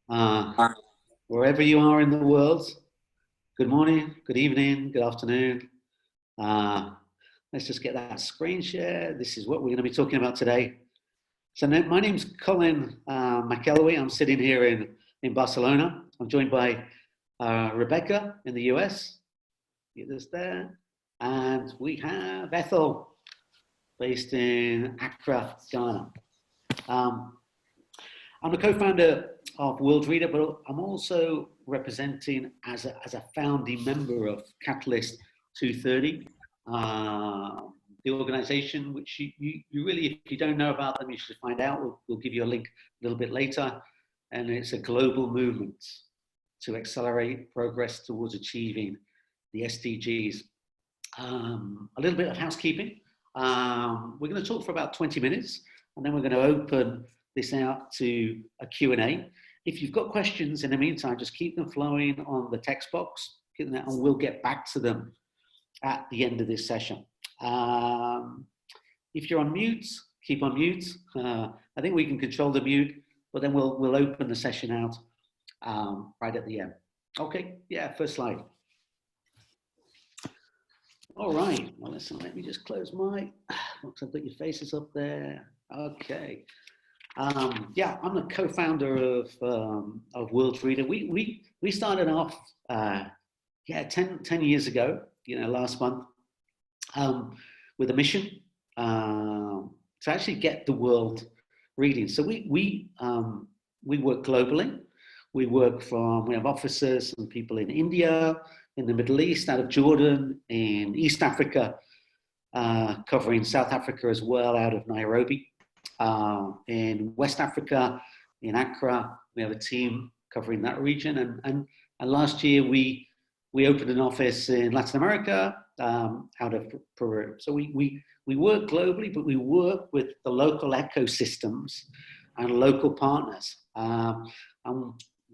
uh, wherever you are in the world. Good morning, good evening, good afternoon. Let's just get that screen share. This is what we're going to be talking about today. So my name's Colin McElwee. I'm sitting here in Barcelona. I'm joined by Rebecca in the US. Get this there. And we have Ethel based in Accra, Ghana. I'm the co-founder of World Reader, but I'm also representing as a founding member of Catalyst 230, the organization which you really, if you don't know about them, you should find out. We'll give you a link a little bit later. And it's a global movement to accelerate progress towards achieving the SDGs. A little bit of housekeeping. We're going to talk for about 20 minutes, and then we're going to open this out to a Q&A. If you've got questions in the meantime, just keep them flowing on the text box, and we'll get back to them at the end of this session. If you're on mute, keep on mute. I think we can control the mute, but then we'll open the session out right at the end. Okay, yeah, first slide. All right, well, listen, let me just close my, once I've got your faces up there. Okay. Yeah, I'm the co-founder of World Reader. We started off, 10 years ago, last month, with a mission to actually get the world reading. So we work globally. We have officers and people in India, in the Middle East, out of Jordan, in East Africa, covering South Africa as well, out of Nairobi. In West Africa, in Accra, we have a team covering that region. And last year we opened an office in Latin America, out of Peru. So we work globally, but we work with the local ecosystems and local partners. And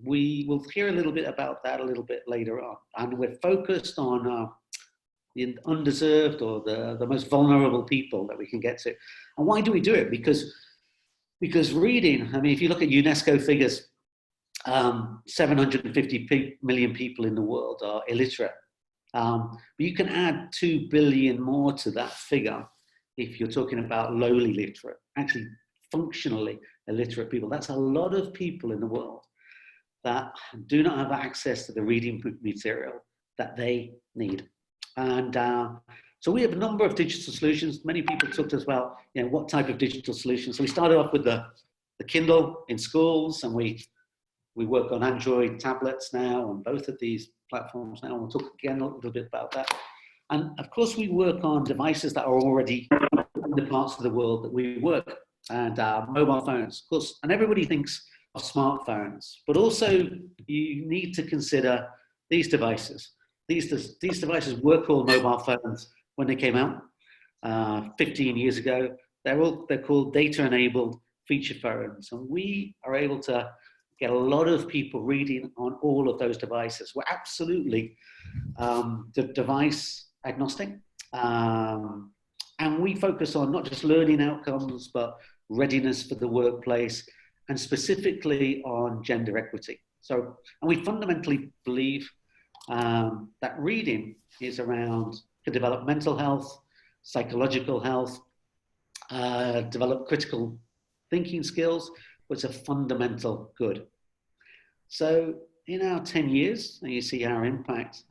we will hear a little bit about that a little bit later on. And we're focused on the undeserved or the most vulnerable people that we can get to. And why do we do it? Because reading, I mean, if you look at UNESCO figures, 750 million people in the world are illiterate. But you can add 2 billion more to that figure if you're talking about lowly literate, actually functionally illiterate people. That's a lot of people in the world that do not have access to the reading material that they need. And so we have a number of digital solutions. Many people talk to us about, what type of digital solutions. So we started off with the Kindle in schools, and we work on Android tablets now on both of these platforms now. We'll talk again a little bit about that. And of course, we work on devices that are already in the parts of the world that we work, and mobile phones, of course. And everybody thinks of smartphones, but also you need to consider these devices. These devices were called mobile phones when they came out 15 years ago. They're called data-enabled feature phones, and we are able to get a lot of people reading on all of those devices. We're absolutely device agnostic, and we focus on not just learning outcomes, but readiness for the workplace, and specifically on gender equity. So, and we fundamentally believe that reading is around to develop mental health, psychological health, develop critical thinking skills, which are fundamental good. So in our 10 years, and you see our impact,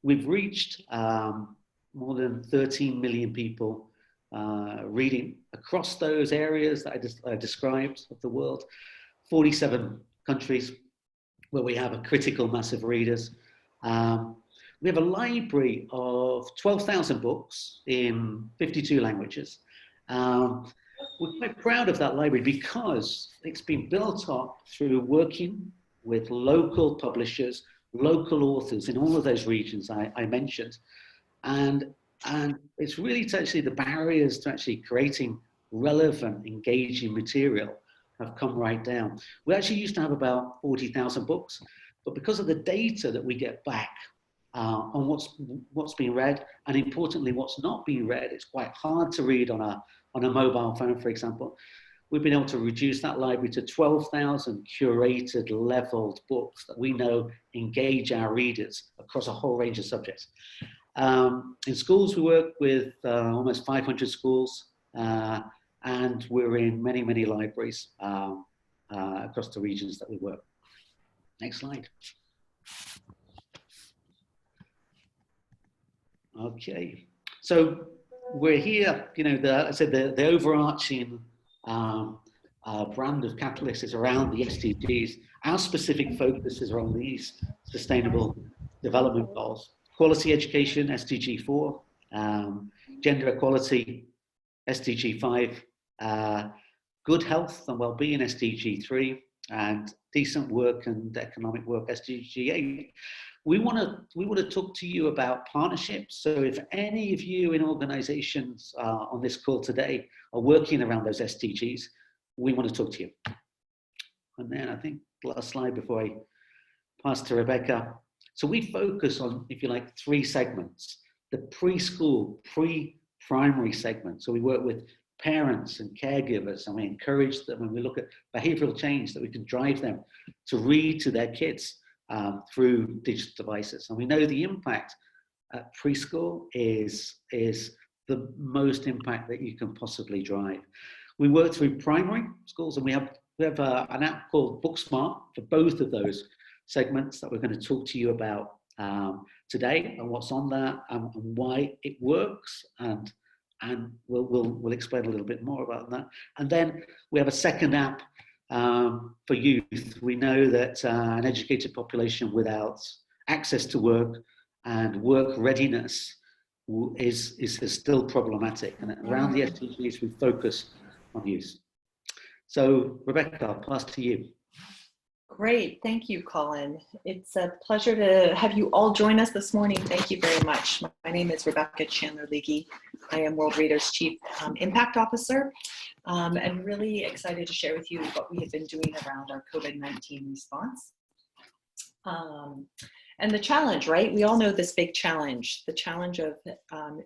we've reached more than 13 million people reading across those areas that I described of the world, 47 countries where we have a critical mass of readers. We have a library of 12,000 books in 52 languages. We're quite proud of that library because it's been built up through working with local publishers, local authors in all of those regions I mentioned. And it's really to actually the barriers to actually creating relevant, engaging material have come right down. We actually used to have about 40,000 books, but because of the data that we get back on what's being read, and importantly, what's not being read, it's quite hard to read on a mobile phone, for example. we've been able to reduce that library to 12,000 curated, leveled books that we know engage our readers across a whole range of subjects. In schools, we work with almost 500 schools, and we're in many, many libraries across the regions that we work. Next slide. Okay, so we're here, you know, I said the overarching brand of Catalyst is around the SDGs. Our specific focus is around these sustainable development goals. Quality education, SDG 4, gender equality, SDG 5, good health and well-being, SDG 3, and decent work and economic work, SDG 8. We want to talk to you about partnerships. So if any of you in organizations on this call today are working around those SDGs, we want to talk to you. And then I think last slide before I pass to Rebecca. So we focus on, if you like, 3 segments: the preschool, pre-primary segment. So we work with parents and caregivers, and we encourage them, and we look at behavioral change that we can drive them to read to their kids through digital devices. And we know the impact at preschool is the most impact that you can possibly drive. We work through primary schools, and we have an app called BookSmart for both of those segments that we're going to talk to you about today, and what's on that, and why it works, and we'll explain a little bit more about that. And then we have a second app for youth. We know that an educated population without access to work and work readiness is still problematic. And around the SDGs, we focus on youth. So Rebecca, I'll pass to you. Great, thank you, Colin. It's a pleasure to have you all join us this morning. Thank you very much. My name is Rebecca Chandler-Leahy. I am World Reader's Chief Impact Officer, and really excited to share with you what we have been doing around our COVID-19 response. And the challenge, right? We all know this big challenge, the challenge of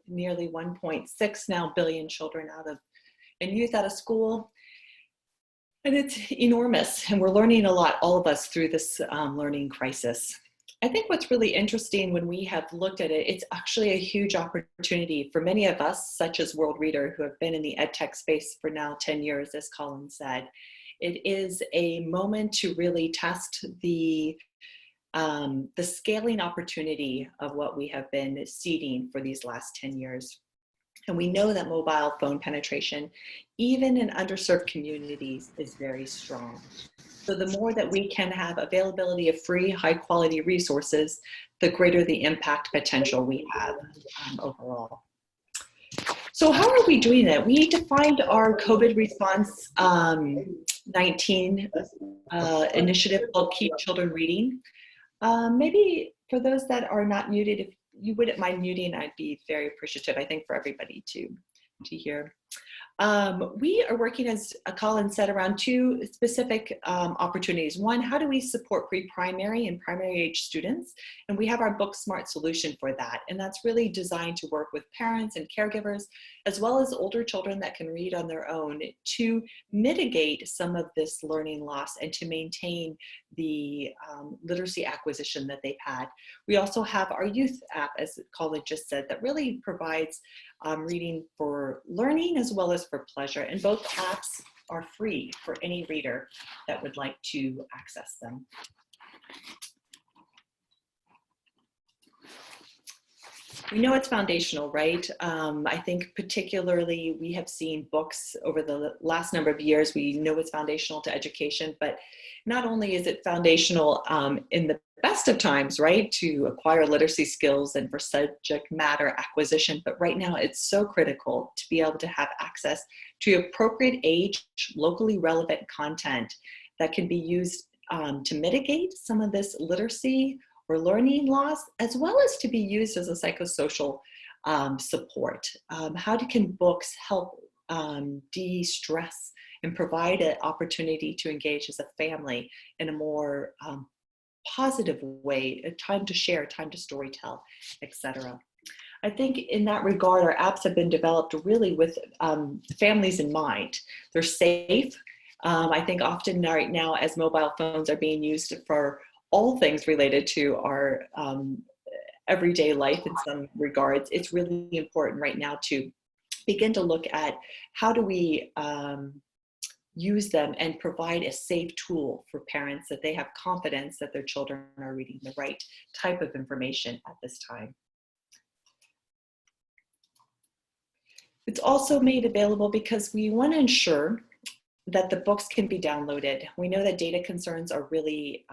nearly 1.6 now billion children and youth out of school. And it's enormous, and we're learning a lot, all of us, through this learning crisis. I think what's really interesting when we have looked at it, it's actually a huge opportunity for many of us, such as World Reader, who have been in the EdTech space for now 10 years, as Colin said. It is a moment to really test the scaling opportunity of what we have been seeding for these last 10 years. And we know that mobile phone penetration, even in underserved communities, is very strong. So the more that we can have availability of free, high quality resources, the greater the impact potential we have overall. So how are we doing it? We defined our COVID response 19 initiative called Keep Children Reading. Maybe for those that are not muted, if you wouldn't mind muting, I'd be very appreciative, I think, for everybody to hear. We are working, as Colin said, around 2 specific opportunities. One, how do we support pre-primary and primary age students? And we have our BookSmart solution for that. And that's really designed to work with parents and caregivers, as well as older children that can read on their own, to mitigate some of this learning loss and to maintain the literacy acquisition that they've had. We also have our youth app, as Colin just said, that really provides reading for learning as well as for pleasure. And both apps are free for any reader that would like to access them. We know it's foundational, right? I think particularly we have seen books over the last number of years. We know it's foundational to education, but not only is it foundational in the best of times, right, to acquire literacy skills and for subject matter acquisition, but right now it's so critical to be able to have access to appropriate age, locally relevant content that can be used to mitigate some of this literacy or learning loss, as well as to be used as a psychosocial support. How can books help de-stress and provide an opportunity to engage as a family in a more positive way, a time to share, time to storytell, etc. I think in that regard, our apps have been developed really with families in mind. They're safe. I think often right now, as mobile phones are being used for all things related to our everyday life in some regards, it's really important right now to begin to look at how do we use them and provide a safe tool for parents that they have confidence that their children are reading the right type of information at this time. It's also made available because we want to ensure that the books can be downloaded. We know that data concerns are really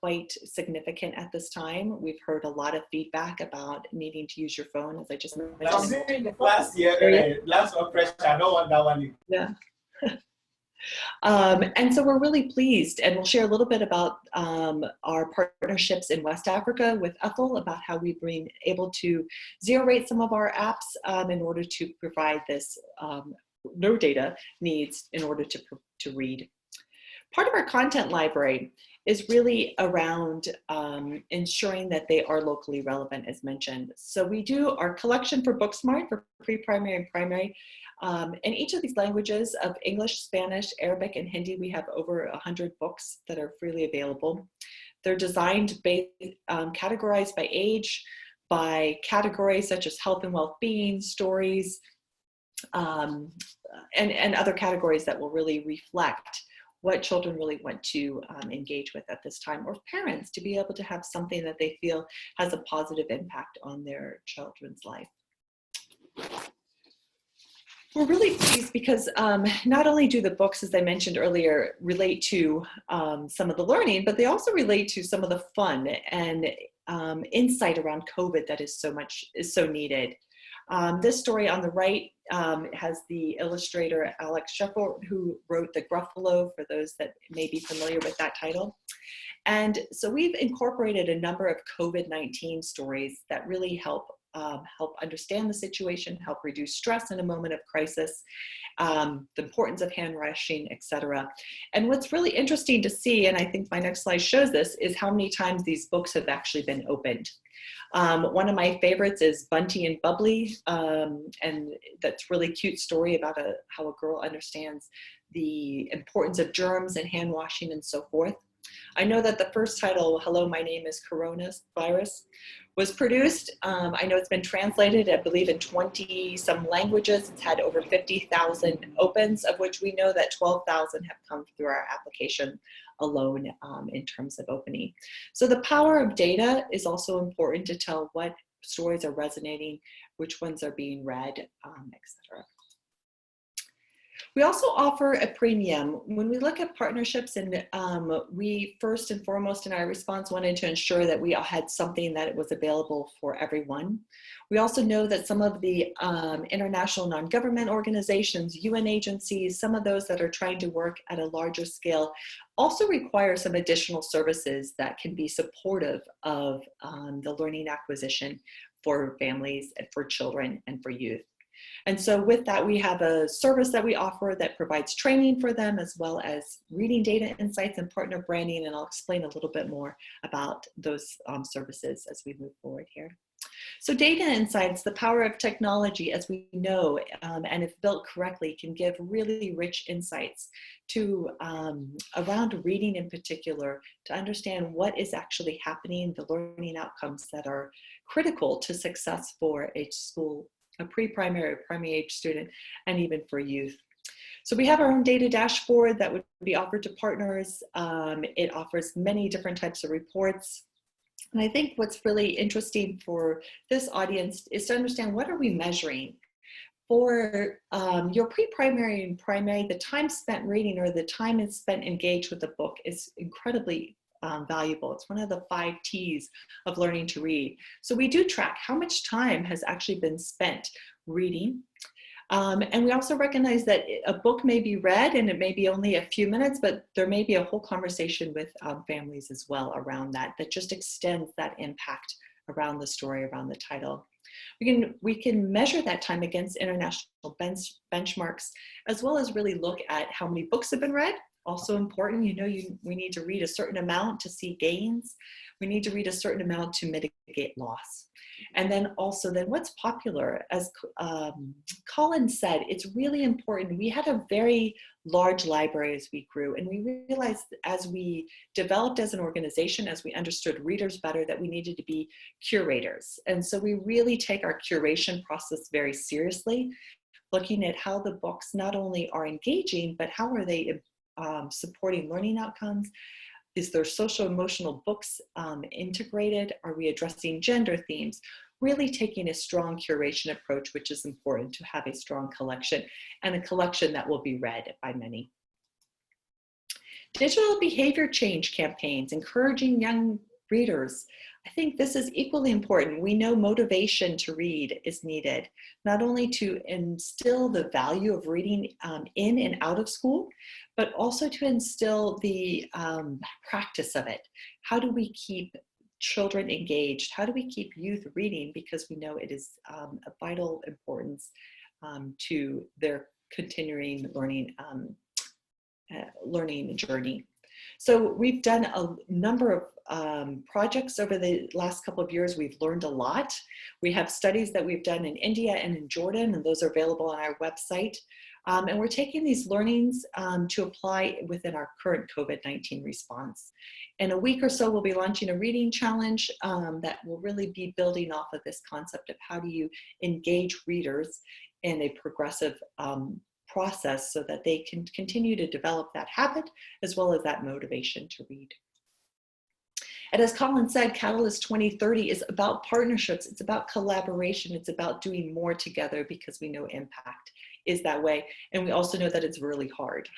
quite significant at this time. We've heard a lot of feedback about needing to use your phone, as I just mentioned. Last year, last one fresh, I don't want that one. Yeah. And so we're really pleased, and we'll share a little bit about our partnerships in West Africa with Ethel, about how we've been able to zero rate some of our apps in order to provide this no data needs in order to read. Part of our content library is really around ensuring that they are locally relevant, as mentioned. So we do our collection for BookSmart for pre-primary and primary. In each of these languages of English, Spanish, Arabic, and Hindi, we have over 100 books that are freely available. They're designed based, categorized by age, by categories such as health and well-being, stories, and other categories that will really reflect what children really want to engage with at this time, or parents to be able to have something that they feel has a positive impact on their children's life. We're really pleased because not only do the books, as I mentioned earlier, relate to some of the learning, but they also relate to some of the fun and insight around COVID that is so needed. This story on the right has the illustrator Alex Sheffield, who wrote The Gruffalo, for those that may be familiar with that title. And so we've incorporated a number of COVID-19 stories that really help understand the situation, help reduce stress in a moment of crisis, the importance of hand washing, etc. And what's really interesting to see, and I think my next slide shows this, is how many times these books have actually been opened. One of my favorites is Bunty and Bubbly, and that's really cute story about how a girl understands the importance of germs and hand washing and so forth. I know that the first title, Hello, My Name is Coronavirus, was produced. I know it's been translated, I believe, in 20 some languages. It's had over 50,000 opens, of which we know that 12,000 have come through our application alone in terms of opening. So the power of data is also important to tell what stories are resonating, which ones are being read, etc. We also offer a premium. When we look at partnerships, and we first and foremost in our response wanted to ensure that we had something that was available for everyone. We also know that some of the international non-government organizations, UN agencies, some of those that are trying to work at a larger scale also require some additional services that can be supportive of the learning acquisition for families and for children and for youth. And so with that, we have a service that we offer that provides training for them, as well as reading data insights and partner branding. And I'll explain a little bit more about those services as we move forward here. So data insights, the power of technology, as we know, and if built correctly, can give really rich insights to around reading in particular, to understand what is actually happening, the learning outcomes that are critical to success for a school, a pre-primary, primary age student, and even for youth. So we have our own data dashboard that would be offered to partners. It offers many different types of reports. And I think what's really interesting for this audience is to understand, what are we measuring? For your pre-primary and primary, the time spent reading or the time is spent engaged with the book is incredibly valuable. It's one of the 5 T's of learning to read. So we do track how much time has actually been spent reading. And we also recognize that a book may be read and it may be only a few minutes, but there may be a whole conversation with families as well around that just extends that impact around the story, around the title. We can measure that time against international benchmarks, as well as really look at how many books have been read, Also important, you know, we need to read a certain amount to see gains. We need to read a certain amount to mitigate loss. And then also then what's popular, as Colin said, it's really important. We had a very large library as we grew, and we realized as we developed as an organization, as we understood readers better, that we needed to be curators. And so we really take our curation process very seriously, looking at how the books not only are engaging, but how are they supporting learning outcomes. Is there social emotional books integrated? Are we addressing gender themes? Really taking a strong curation approach, which is important to have a strong collection, and a collection that will be read by many. Digital behavior change campaigns, encouraging young readers. I think this is equally important. We know motivation to read is needed, not only to instill the value of reading in and out of school, but also to instill the practice of it. How do we keep children engaged? How do we keep youth reading? Because we know it is a vital importance to their continuing learning journey. So we've done a number of projects over the last couple of years. We've learned a lot. We have studies that we've done in India and in Jordan, and those are available on our website. And we're taking these learnings to apply within our current COVID-19 response. In a week or so, we'll be launching a reading challenge that will really be building off of this concept of how do you engage readers in a progressive process so that they can continue to develop that habit as well as that motivation to read. And as Colin said, Catalyst 2030 is about partnerships. It's about collaboration. It's about doing more together, because we know impact is that way. And we also know that it's really hard.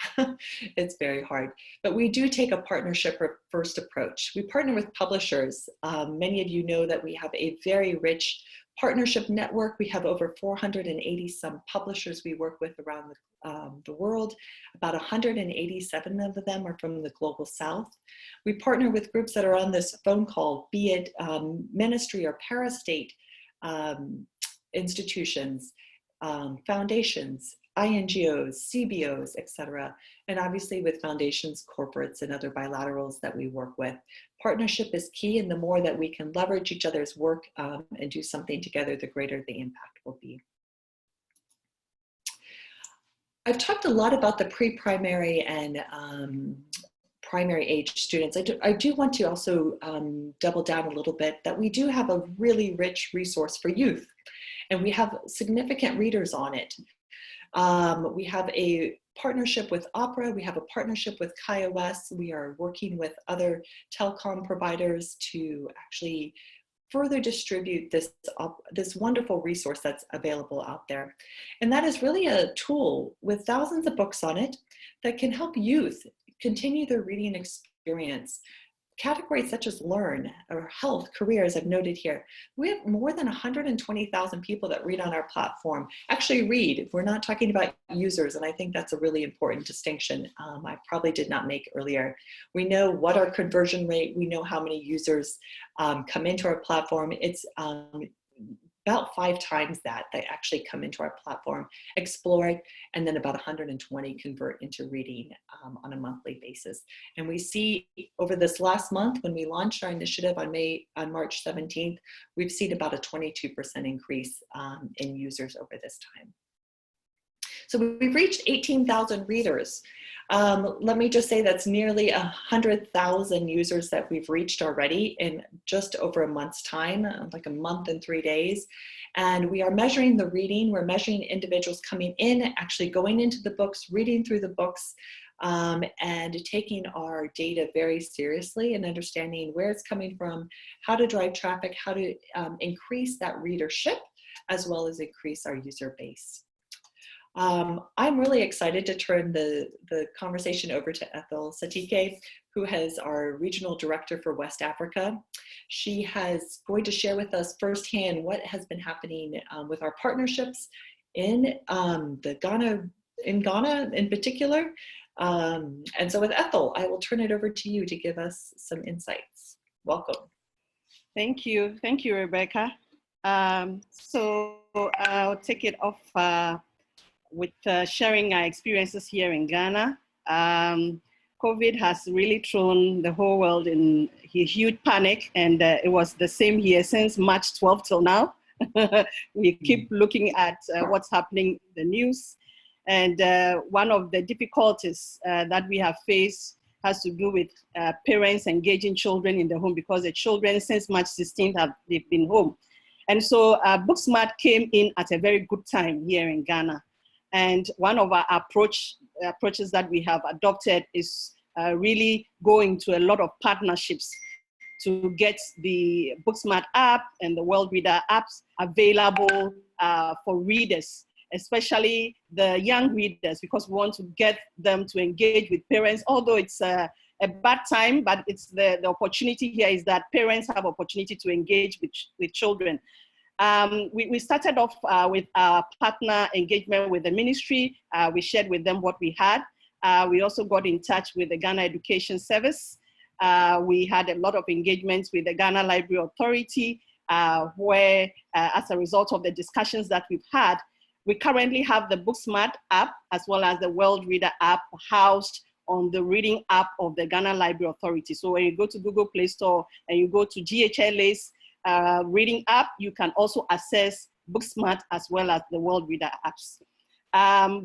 It's very hard. But we do take a partnership first approach. We partner with publishers. Many of you know that we have a very rich partnership network. We have over 480 some publishers we work with around the world. About 187 of them are from the Global South. We partner with groups that are on this phone call, be it ministry or parastate institutions, foundations, INGOs, CBOs, etc. And obviously with foundations, corporates, and other bilaterals that we work with. Partnership is key, and the more that we can leverage each other's work and do something together, the greater the impact will be. I've talked a lot about the pre-primary and primary age students. I do want to also double down a little bit that we do have a really rich resource for youth, and we have significant readers on it. We have a partnership with Opera. We have a partnership with KaiOS. We are working with other telecom providers to actually further distribute this wonderful resource that's available out there. And that is really a tool with thousands of books on it that can help youth continue their reading experience. Categories such as learn or health, careers, I've noted here. We have more than 120,000 people that read on our platform. Actually read, we're not talking about users, and I think that's a really important distinction I probably did not make earlier. We know what our conversion rate, we know how many users come into our platform. It's about 5 times that actually come into our platform, explore it, and then about 120 convert into reading on a monthly basis. And we see over this last month, when we launched our initiative on March 17th, we've seen about a 22% increase in users over this time. So we've reached 18,000 readers. Let me just say that's nearly 100,000 users that we've reached already in just over a month's time, like a month and 3 days. And we are measuring the reading. We're measuring individuals coming in, actually going into the books, reading through the books, and taking our data very seriously and understanding where it's coming from, how to drive traffic, how to increase that readership, as well as increase our user base. I'm really excited to turn the conversation over to Ethel Satike, who is our Regional Director for West Africa. She is going to share with us firsthand what has been happening with our partnerships in Ghana in particular. And so with Ethel, I will turn it over to you to give us some insights. Welcome. Thank you, Rebecca. So I'll take it off with sharing our experiences here in Ghana. COVID has really thrown the whole world in a huge panic, and it was the same here since March 12th till now. We keep looking at what's happening in the news, and one of the difficulties that we have faced has to do with parents engaging children in the home, because the children since March 16th they've been home. And so BookSmart came in at a very good time here in Ghana. And one of our approaches that we have adopted is really going to a lot of partnerships to get the BookSmart app and the World Reader apps available for readers, especially the young readers, because we want to get them to engage with parents, although it's a bad time, but it's the opportunity here is that parents have opportunity to engage with children. We started off with our partner engagement with the ministry. We shared with them what we had. We also got in touch with the Ghana Education Service. We had a lot of engagements with the Ghana Library Authority, where as a result of the discussions that we've had, we currently have the BookSmart app as well as the World Reader app housed on the reading app of the Ghana Library Authority. So when you go to Google Play Store and you go to GHLA's reading app, you can also access BookSmart as well as the World Reader apps.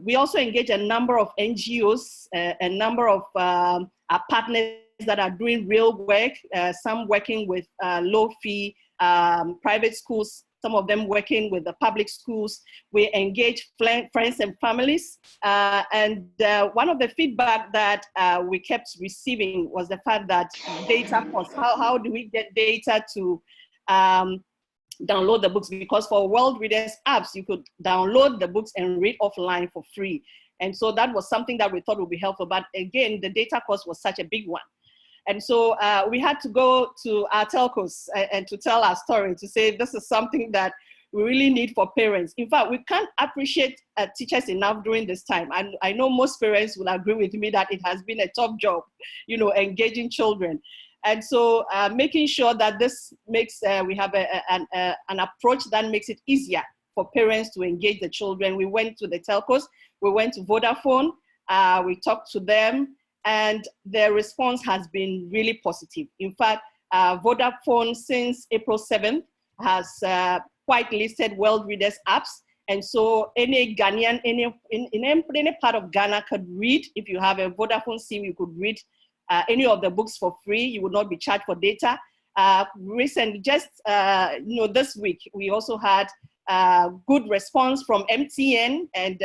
We also engage a number of NGOs, a number of our partners that are doing real work, some working with low-fee private schools, some of them working with the public schools. We engage friends and families. And one of the feedback that we kept receiving was the fact that data costs, how do we get data to download the books? Because for World Readers apps, you could download the books and read offline for free. And so that was something that we thought would be helpful. But again, the data cost was such a big one. And so we had to go to our telcos and to tell our story, to say this is something that we really need for parents. In fact, we can't appreciate teachers enough during this time. And I know most parents will agree with me that it has been a tough job, you know, engaging children. And so making sure that this makes, we have an approach that makes it easier for parents to engage the children. We went to the telcos, we went to Vodafone, we talked to them, and their response has been really positive. In fact, Vodafone since April 7th has whitelisted World Readers apps. And so any Ghanaian, in any part of Ghana could read. If you have a Vodafone SIM, you could read any of the books for free. You would not be charged for data. Recently, just this week, we also had good response from MTN, and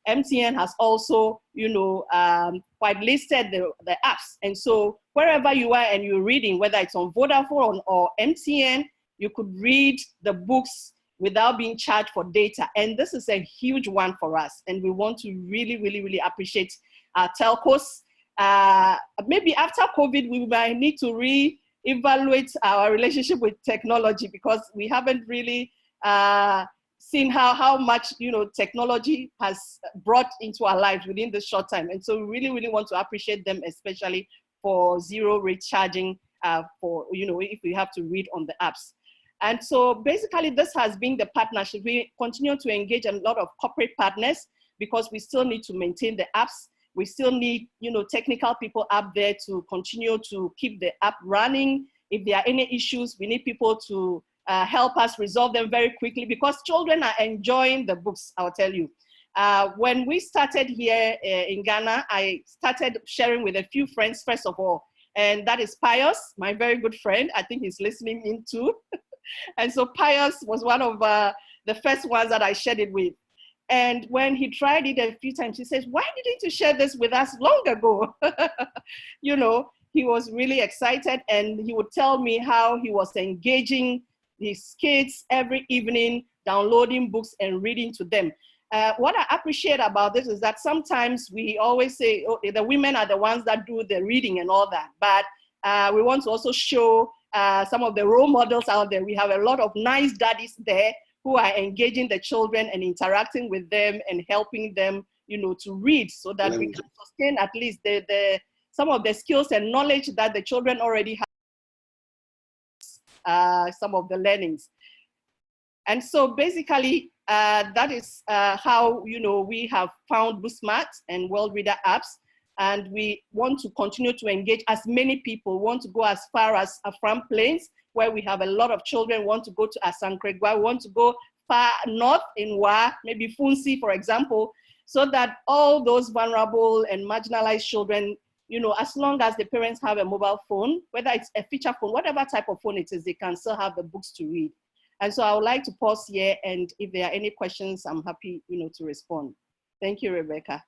MTN has also, whitelisted the apps. And so wherever you are and you're reading, whether it's on Vodafone or MTN, you could read the books without being charged for data. And this is a huge one for us. And we want to really, really, really appreciate our telcos. Maybe after COVID, we might need to re-evaluate our relationship with technology, because we haven't really seen how much technology has brought into our lives within this short time. And so we really, really want to appreciate them, especially for zero rate charging for, if we have to read on the apps. And so basically this has been the partnership. We continue to engage a lot of corporate partners, because we still need to maintain the apps. We still need, technical people up there to continue to keep the app running. If there are any issues, we need people to help us resolve them very quickly, because children are enjoying the books, I'll tell you. When we started here in Ghana, I started sharing with a few friends, first of all, and that is Pius, my very good friend. I think he's listening in too. And so Pius was one of the first ones that I shared it with. And when he tried it a few times, he says, "Why didn't you share this with us long ago?" He was really excited, and he would tell me how he was engaging his kids every evening, downloading books and reading to them. What I appreciate about this is that sometimes we always say, oh, the women are the ones that do the reading and all that, but we want to also show some of the role models out there. We have a lot of nice daddies there who are engaging the children and interacting with them and helping them, to read, so that we can sustain at least some of the skills and knowledge that the children already have, some of the learnings. And so basically, that is how, we have found BookSmart and World Reader apps. And we want to continue to engage as many people, want to go as far as Afram Plains, where we have a lot of children, want to go to Asankregwa, want to go far north in Wa, maybe Funsi, for example, so that all those vulnerable and marginalized children, you know, as long as the parents have a mobile phone, whether it's a feature phone, whatever type of phone it is, they can still have the books to read. And so I would like to pause here, and if there are any questions, I'm happy, you know, to respond. Thank you, Rebecca.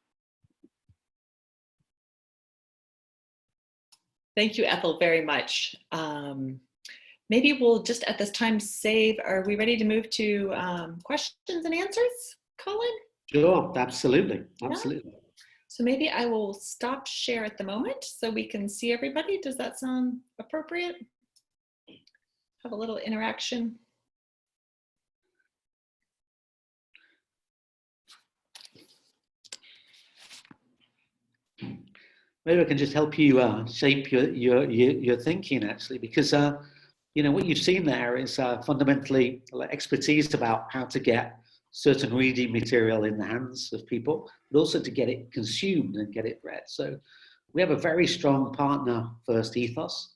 Thank you, Ethel, very much. Maybe we'll just at this time save, are we ready to move to questions and answers, Colin? Sure, absolutely, absolutely. Yeah. So maybe I will stop share at the moment so we can see everybody. Does that sound appropriate? Have a little interaction. Maybe I can just help you shape your thinking, actually, because you know what you've seen there is fundamentally expertise about how to get certain reading material in the hands of people, but also to get it consumed and get it read. So we have a very strong partner first ethos,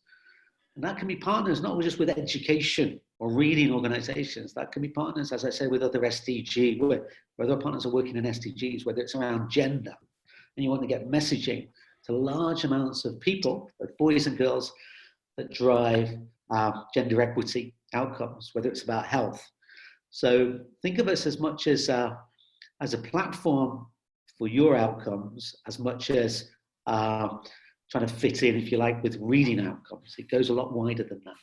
and that can be partners not just with education or reading organizations. That can be partners, as I say, with other SDGs, where other partners are working in SDGs, whether it's around gender, and you want to get messaging to large amounts of people, both boys and girls, that drive gender equity outcomes, whether it's about health. So think of us as much as a platform for your outcomes, as much as trying to fit in, if you like, with reading outcomes. It goes a lot wider than that.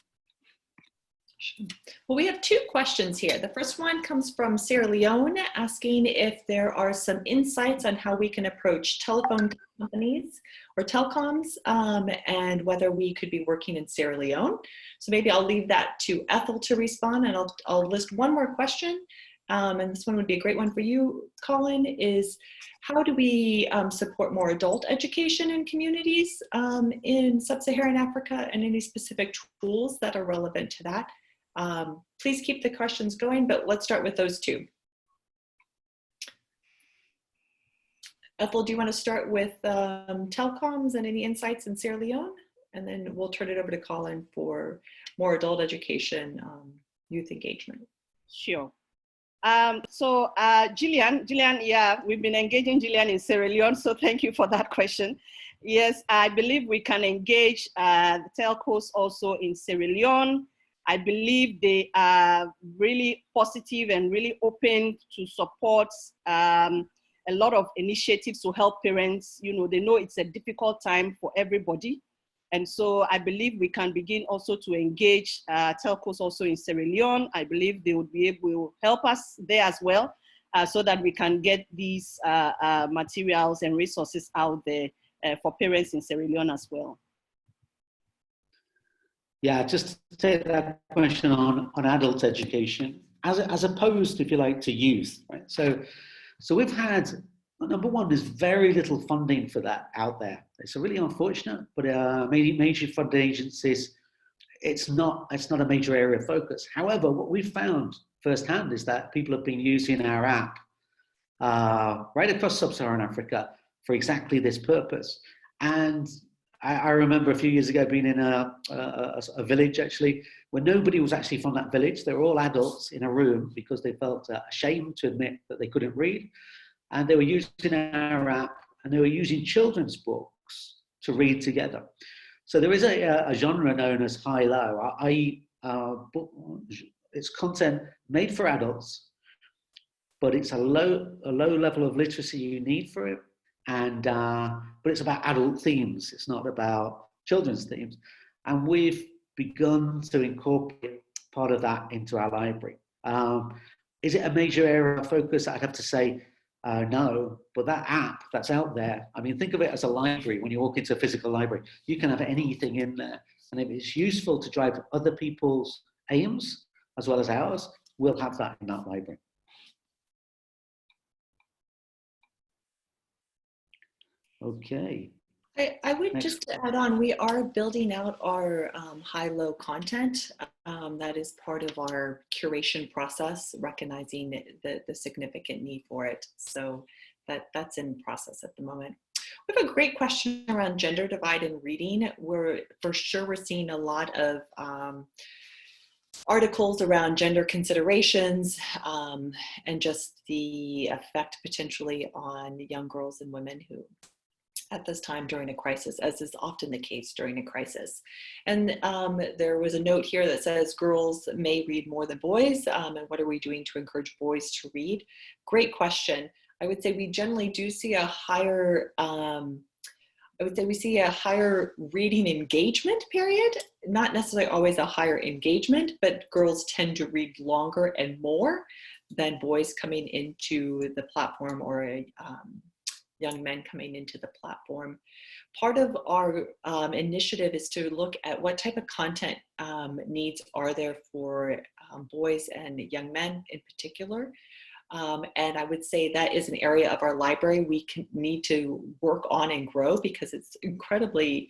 Well, we have two questions here. The first one comes from Sierra Leone, asking if there are some insights on how we can approach telephone companies or telecoms, and whether we could be working in Sierra Leone. So maybe I'll leave that to Ethel to respond, and I'll list one more question. And this one would be a great one for you, Colin, is how do we support more adult education in communities in sub-Saharan Africa, and any specific tools that are relevant to that? Please keep the questions going, but let's start with those two. Ethel, do you want to start with telecoms and any insights in Sierra Leone? And then we'll turn it over to Colin for more adult education, youth engagement. Sure. So Gillian, yeah, we've been engaging Gillian in Sierra Leone, so thank you for that question. Yes, I believe we can engage the telcos also in Sierra Leone. I believe they are really positive and really open to support a lot of initiatives to help parents. You know, they know it's a difficult time for everybody. And so I believe we can begin also to engage telcos also in Sierra Leone. I believe they would be able to help us there as well, so that we can get these materials and resources out there for parents in Sierra Leone as well. Yeah, just to take that question on adult education, as opposed, if you like, to youth, right? So we've had, number one, there's very little funding for that out there. It's really unfortunate, but major funding agencies, it's not a major area of focus. However, what we've found firsthand is that people have been using our app right across sub-Saharan Africa for exactly this purpose. And I remember a few years ago being in a village, actually, where nobody was actually from that village. They were all adults in a room because they felt ashamed to admit that they couldn't read. And they were using our app, and they were using children's books to read together. So there is a genre known as high-low. It's content made for adults, but it's a low level of literacy you need for it. And but it's about adult themes. It's not about children's themes. And we've begun to incorporate part of that into our library. Is it a major area of focus? I'd have to say no, but that app that's out there, I mean, think of it as a library. When you walk into a physical library, you can have anything in there. And if it's useful to drive other people's aims as well as ours, we'll have that in that library. Okay. I would just add on, we are building out our high-low content. That is part of our curation process, recognizing the significant need for it. So that's in process at the moment. We have a great question around gender divide in reading. We're seeing a lot of articles around gender considerations and just the effect potentially on young girls and women who at this time during a crisis, as is often the case during a crisis. And there was a note here that says girls may read more than boys, and what are we doing to encourage boys to read? Great question. I would say we generally do see a higher, we see a higher reading engagement period, not necessarily always a higher engagement, but girls tend to read longer and more than boys coming into the platform, or young men coming into the platform. Part of our initiative is to look at what type of content needs are there for boys and young men in particular. And I would say that is an area of our library we need to work on and grow, because it's incredibly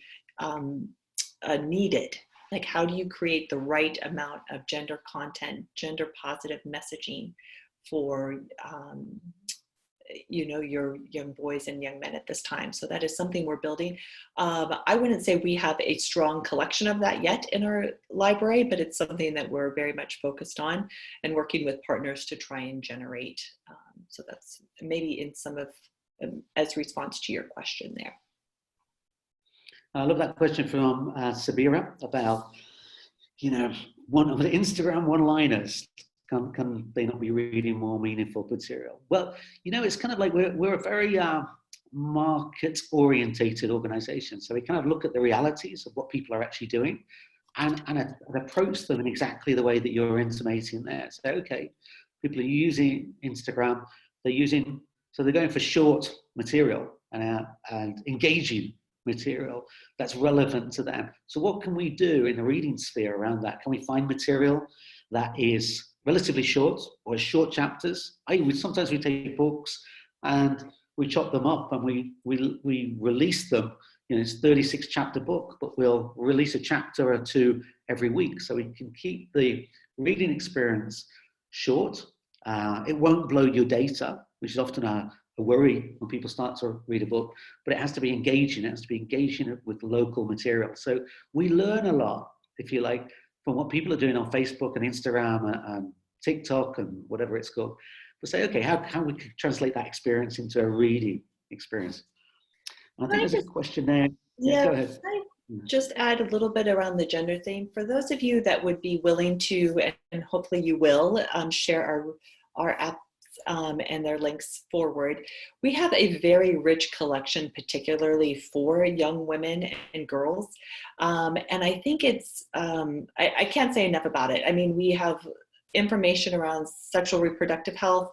needed. Like, how do you create the right amount of gender content, gender positive messaging for your young boys and young men at this time? So that is something we're building. I wouldn't say we have a strong collection of that yet in our library, but it's something that we're very much focused on and working with partners to try and generate. So that's maybe in some of, as response to your question there. I love that question from Sabira about, one of the Instagram one-liners. Can they not be reading more meaningful material? Well, it's kind of like we're a very market-orientated organization. So we kind of look at the realities of what people are actually doing and approach them in exactly the way that you're intimating there. So, okay, people are using Instagram, so they're going for short material and engaging material that's relevant to them. So what can we do in the reading sphere around that? Can we find material that is relatively short, or short chapters? Sometimes we take books and we chop them up and we release them. It's a 36 chapter book, but we'll release a chapter or two every week, so we can keep the reading experience short. It won't blow your data, which is often a worry when people start to read a book, but it has to be engaging. It has to be engaging with local material. So we learn a lot, if you like, from what people are doing on Facebook and Instagram and TikTok and whatever it's called. But say, okay, how we could translate that experience into a reading experience? And I think there's a question there. Yeah, go ahead. I just add a little bit around the gender theme. For those of you that would be willing to, and hopefully you will, share our apps and their links forward. We have a very rich collection, particularly for young women and girls. And I think it's, I can't say enough about it. I mean, we have information around sexual reproductive health,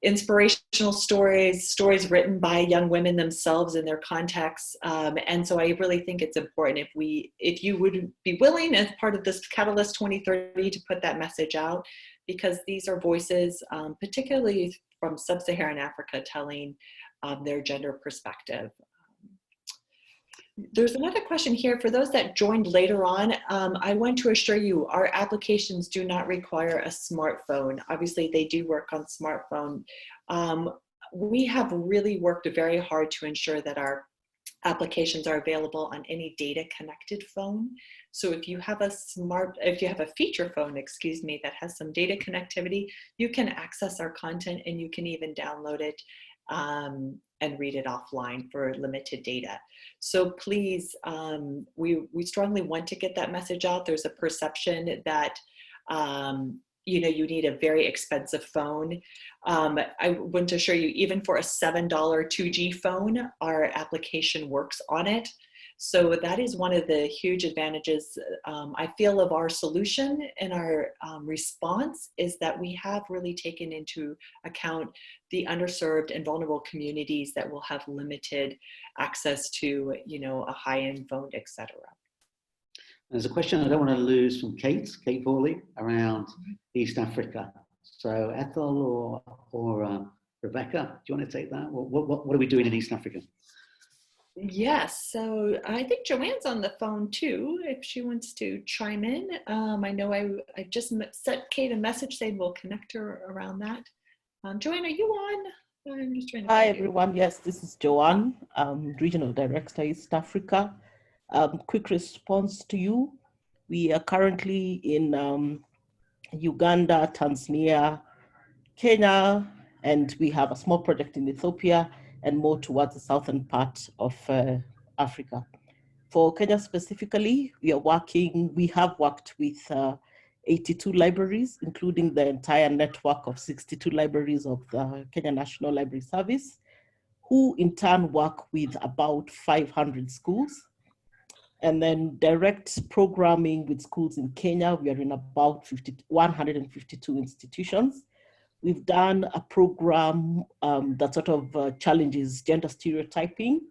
inspirational stories written by young women themselves in their contexts. And so I really think it's important if you would be willing, as part of this Catalyst 2030, to put that message out, because these are voices, particularly from sub-Saharan Africa, telling their gender perspective. There's another question here. For those that joined later on, I want to assure you our applications do not require a smartphone. Obviously, they do work on smartphone. We have really worked very hard to ensure that our applications are available on any data connected phone. So if you have a feature phone, that has some data connectivity, you can access our content and you can even download it and read it offline for limited data. So please, we strongly want to get that message out. There's a perception that you need a very expensive phone. I want to assure you, even for a $7 2G phone, our application works on it. So that is one of the huge advantages I feel of our solution and our response, is that we have really taken into account the underserved and vulnerable communities that will have limited access to, a high-end phone, etc. There's a question I don't want to lose from Kate Hawley, around East Africa. So Ethel or Rebecca, do you want to take that? What are we doing in East Africa? Yes, so I think Joanne's on the phone too, if she wants to chime in. I know I just sent Kate a message saying we'll connect her around that. Joanne, are you on I'm just trying to Hi, find you. everyone. Yes, this is Joanne, Regional Director, East Africa. Quick response to you. We are currently in Uganda, Tanzania, Kenya, and we have a small project in Ethiopia and more towards the southern part of Africa. For Kenya specifically, we have worked with 82 libraries, including the entire network of 62 libraries of the Kenya National Library Service, who in turn work with about 500 schools. And then direct programming with schools in Kenya, we are in about 152 institutions. We've done a program that sort of challenges gender stereotyping.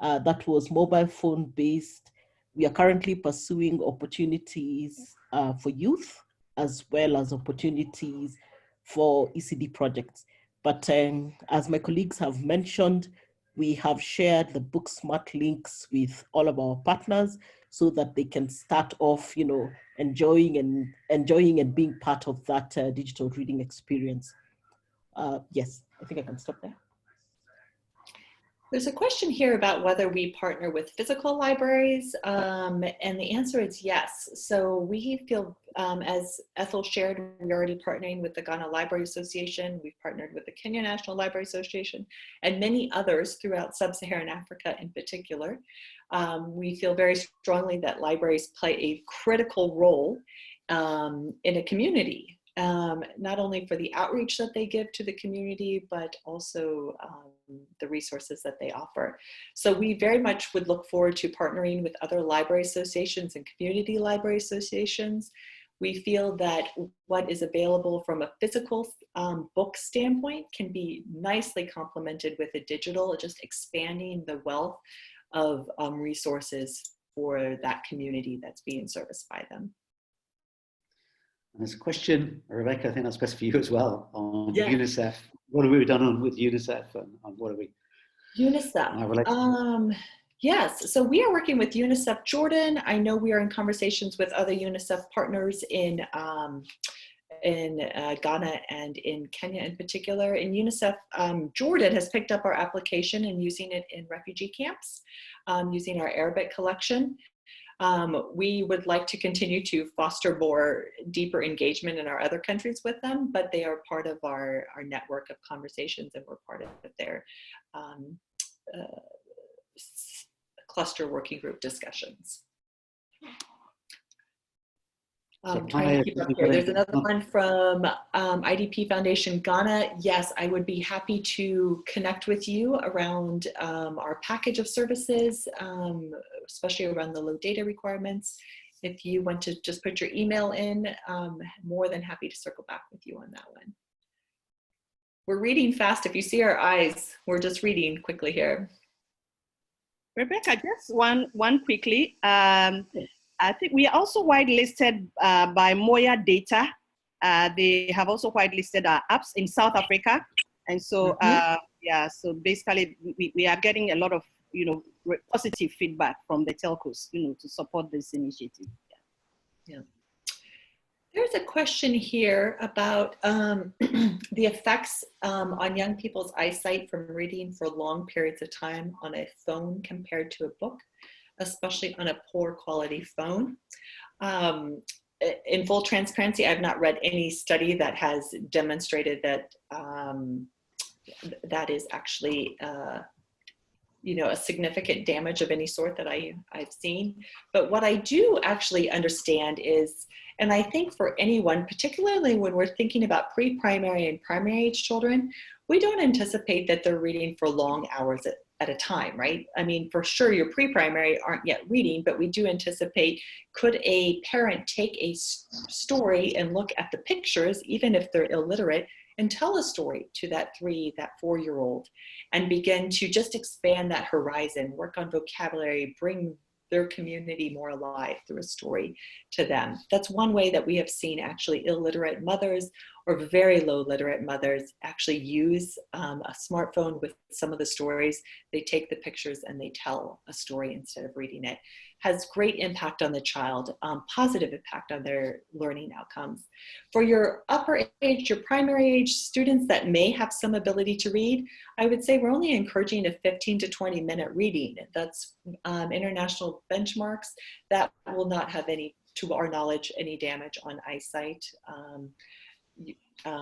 That was mobile phone based. We are currently pursuing opportunities for youth, as well as opportunities for ECD projects. But as my colleagues have mentioned, we have shared the BookSmart links with all of our partners so that they can start off, enjoying and being part of that digital reading experience. Yes, I think I can stop there. There's a question here about whether we partner with physical libraries, and the answer is yes. So we feel, as Ethel shared, we're already partnering with the Ghana Library Association. We've partnered with the Kenya National Library Association and many others throughout sub-Saharan Africa in particular. We feel very strongly that libraries play a critical role in a community. Not only for the outreach that they give to the community, but also the resources that they offer. So we very much would look forward to partnering with other library associations and community library associations. We feel that what is available from a physical book standpoint can be nicely complemented with a digital, just expanding the wealth of resources for that community that's being serviced by them. And there's a question, Rebecca, I think that's best for you as well, on UNICEF. What have we done with UNICEF and what are we? UNICEF. Yes, so we are working with UNICEF Jordan. I know we are in conversations with other UNICEF partners in Ghana and in Kenya in particular. And UNICEF Jordan has picked up our application and using it in refugee camps, using our Arabic collection. We would like to continue to foster more deeper engagement in our other countries with them, but they are part of our network of conversations and we're part of their cluster working group discussions. Trying to keep up here. There's another one from IDP Foundation Ghana. Yes, I would be happy to connect with you around our package of services, especially around the low data requirements. If you want to just put your email in, more than happy to circle back with you on that one. We're reading fast. If you see our eyes, we're just reading quickly here. Rebecca, just one quickly. I think we are also whitelisted by Moya Data. They have also whitelisted our apps in South Africa. And so, yeah, so basically we are getting a lot of, positive feedback from the telcos, to support this initiative. Yeah. There's a question here about the effects on young people's eyesight from reading for long periods of time on a phone compared to a book, especially on a poor quality phone. In full transparency, I've not read any study that has demonstrated that that is actually a significant damage of any sort that I've seen. But what I do actually understand is, and I think for anyone, particularly when we're thinking about pre-primary and primary age children, we don't anticipate that they're reading for long hours at a time, right? I mean, for sure your pre-primary aren't yet reading, but we do anticipate, could a parent take a story and look at the pictures, even if they're illiterate, and tell a story to that 4-year-old and begin to just expand that horizon, work on vocabulary, bring their community more alive through a story to them. That's one way that we have seen actually illiterate mothers or very low literate mothers actually use a smartphone with some of the stories. They take the pictures and they tell a story instead of reading it. has great impact on the child, positive impact on their learning outcomes. For your upper age, your primary age students that may have some ability to read, I would say we're only encouraging a 15 to 20 minute reading. That's international benchmarks. That will not have any, to our knowledge, any damage on eyesight.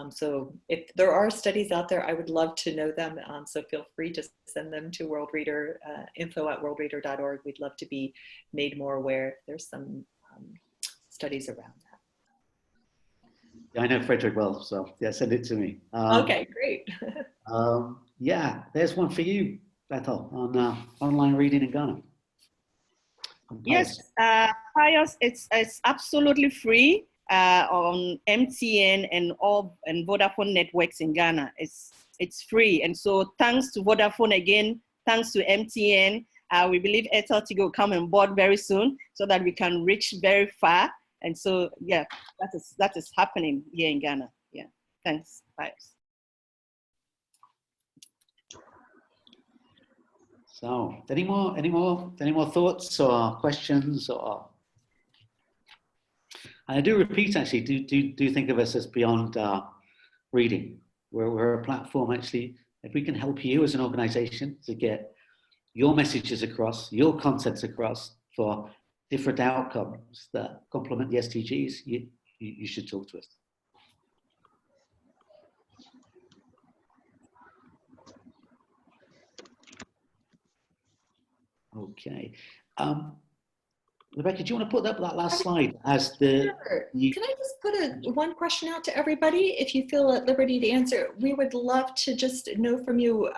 So if there are studies out there, I would love to know them. So feel free to send them to WorldReader, info@worldreader.org. We'd love to be made more aware if there's some studies around that. Yeah, I know Frederick well, so yeah, send it to me. Okay, great. Yeah, there's one for you, Bethel, on online reading in Ghana. Yes, Pius, it's absolutely free on MTN and Vodafone networks in Ghana. It's free, and so thanks to Vodafone again, thanks to MTN, we believe Airtel Tigo will come on board very soon so that we can reach very far. And so yeah, that is happening here in Ghana. Yeah, thanks, Pius. So, any more thoughts or questions? Or I do repeat, actually, do think of us as beyond reading. We're a platform, actually. If we can help you as an organisation to get your messages across, your contents across for different outcomes that complement the SDGs, you should talk to us. Okay. Rebecca, do you want to put up that last slide as the... Sure. Can I just put one question out to everybody? If you feel at liberty to answer, we would love to just know from you,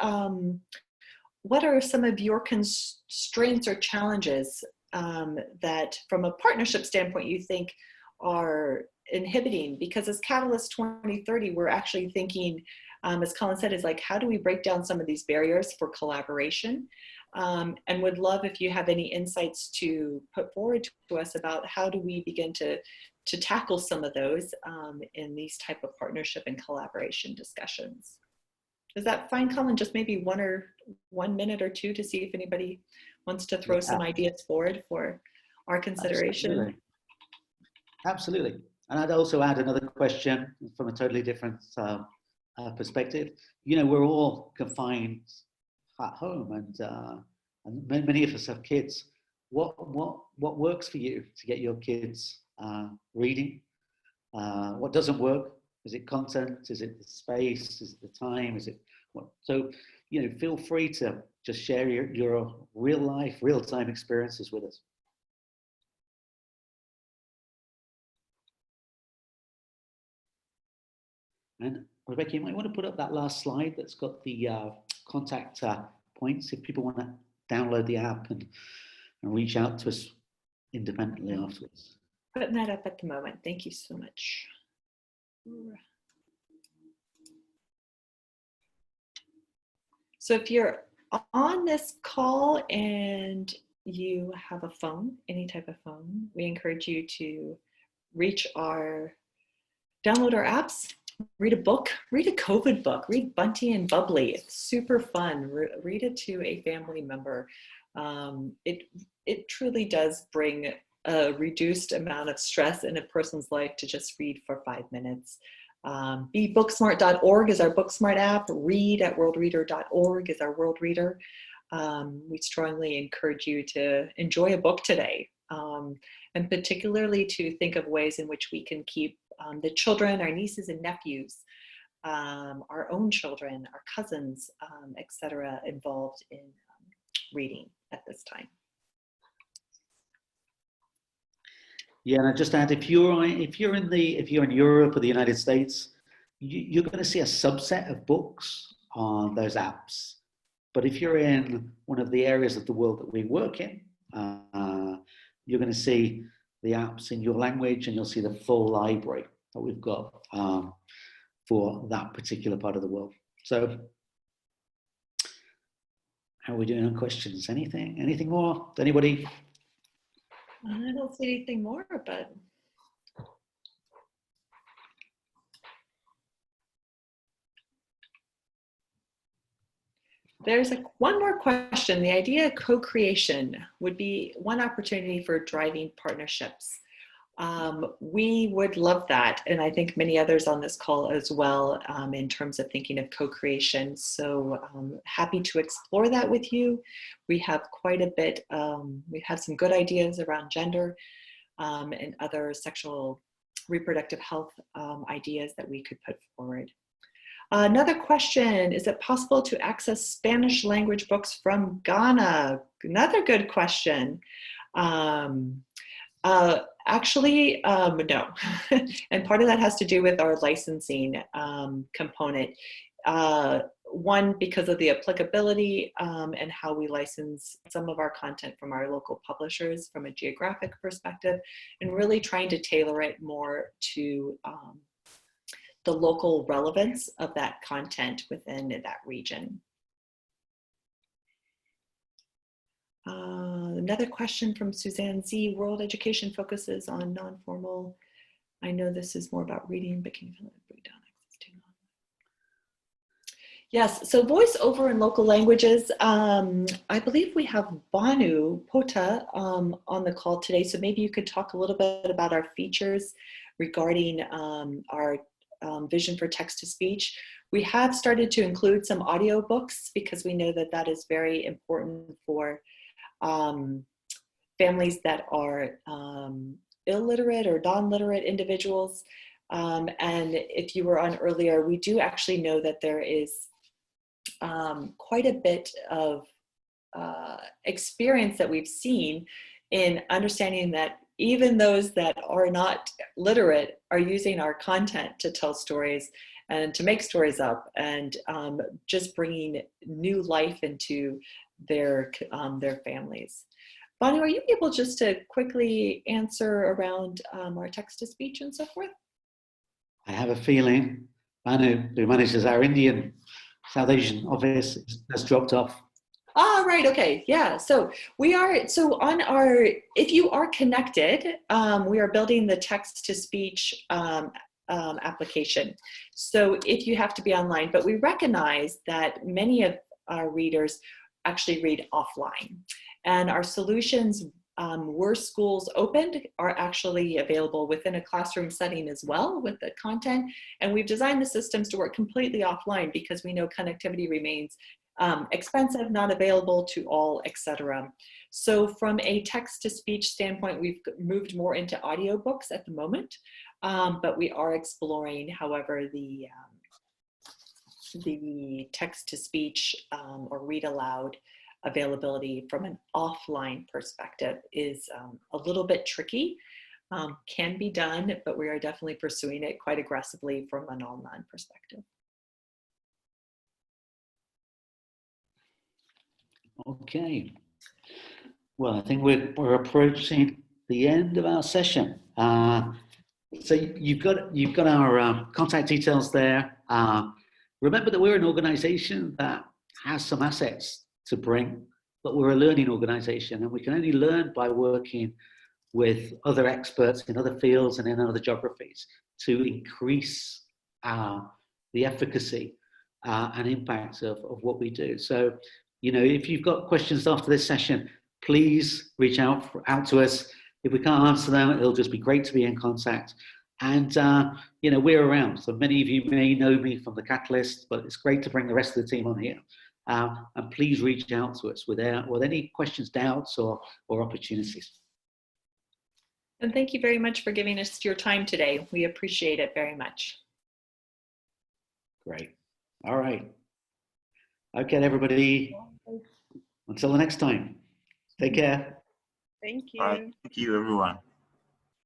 what are some of your constraints or challenges that from a partnership standpoint you think are inhibiting? Because as Catalyst 2030, we're actually thinking, as Colin said, is like, how do we break down some of these barriers for collaboration? And would love if you have any insights to put forward to us about how do we begin to tackle some of those in these type of partnership and collaboration discussions. Is that fine, Colin? Just maybe 1 minute or two to see if anybody wants to throw some ideas forward for our consideration. Absolutely. And I'd also add another question from a totally different perspective. You know, we're all confined at home, and many of us have kids. What works for you to get your kids reading? What doesn't work? Is it content? Is it the space? Is it the time? Is it what? So, you know, feel free to just share your real life, real time experiences with us. And Rebecca, you might want to put up that last slide that's got the contact points if people want to download the app and reach out to us independently afterwards. Putting that up at the moment. Thank you so much. So if you're on this call and you have a phone, any type of phone, we encourage you to download our apps, read a book, read a COVID book, read Bunty and Bubbly. It's super fun. Read it to a family member. It truly does bring a reduced amount of stress in a person's life to just read for 5 minutes. BookSmart.org is our BookSmart app. Read at WorldReader.org is our World Reader. We strongly encourage you to enjoy a book today, and particularly to think of ways in which we can keep the children, our nieces and nephews, our own children, our cousins, etc., involved in reading at this time. Yeah, and I just add, if you're in Europe or the United States, you're going to see a subset of books on those apps. But if you're in one of the areas of the world that we work in, you're going to see the apps in your language, and you'll see the full library that we've got for that particular part of the world. So, how are we doing on questions? Anything more? Anybody? I don't see anything more, but There's one more question. The idea of co-creation would be one opportunity for driving partnerships. We would love that, and I think many others on this call as well, in terms of thinking of co-creation. So happy to explore that with you. We have quite a bit, we have some good ideas around gender and other sexual reproductive health ideas that we could put forward. Another question, is it possible to access Spanish language books from Ghana? Another good question. Actually, no. And part of that has to do with our licensing component. One, because of the applicability and how we license some of our content from our local publishers from a geographic perspective, and really trying to tailor it more to the local relevance of that content within that region. Another question from Suzanne Z. World education focuses on non-formal. I know this is more about reading, but can you break down access to? Yes, so voiceover in local languages. I believe we have Banu Pota on the call today, so maybe you could talk a little bit about our features regarding our vision for text-to-speech. We have started to include some audiobooks because we know that that is very important for families that are illiterate or non-literate individuals. And if you were on earlier, we do actually know that there is quite a bit of experience that we've seen in understanding that even those that are not literate are using our content to tell stories and to make stories up, and just bringing new life into their families. Bonnie, are you able just to quickly answer around our text-to-speech and so forth? I have a feeling Manu, who manages our Indian South Asian office, has dropped off. Ah, right, okay, yeah. So we are, so on our, if you are connected, we are building the text-to-speech application. So if you have to be online, but we recognize that many of our readers actually read offline. And our solutions, were schools opened, are actually available within a classroom setting as well with the content. And we've designed the systems to work completely offline because we know connectivity remains expensive, not available to all, etc. So from a text-to-speech standpoint, we've moved more into audiobooks at the moment, but we are exploring, however, the text-to-speech or read aloud availability from an offline perspective is a little bit tricky. Can be done, but we are definitely pursuing it quite aggressively from an online perspective. Okay. Well, I think we're approaching the end of our session. So you've got our contact details there. Remember that we're an organization that has some assets to bring, but we're a learning organization, and we can only learn by working with other experts in other fields and in other geographies to increase the efficacy and impact of what we do. So, you know, if you've got questions after this session, please reach out to us. If we can't answer them, it'll just be great to be in contact. And, you know, we're around. So many of you may know me from the Catalyst, but it's great to bring the rest of the team on here. And please reach out to us with any questions, doubts, or opportunities. And thank you very much for giving us your time today. We appreciate it very much. Great. All right. Okay, everybody. Until the next time. Take care. Thank you. All right. Thank you, everyone.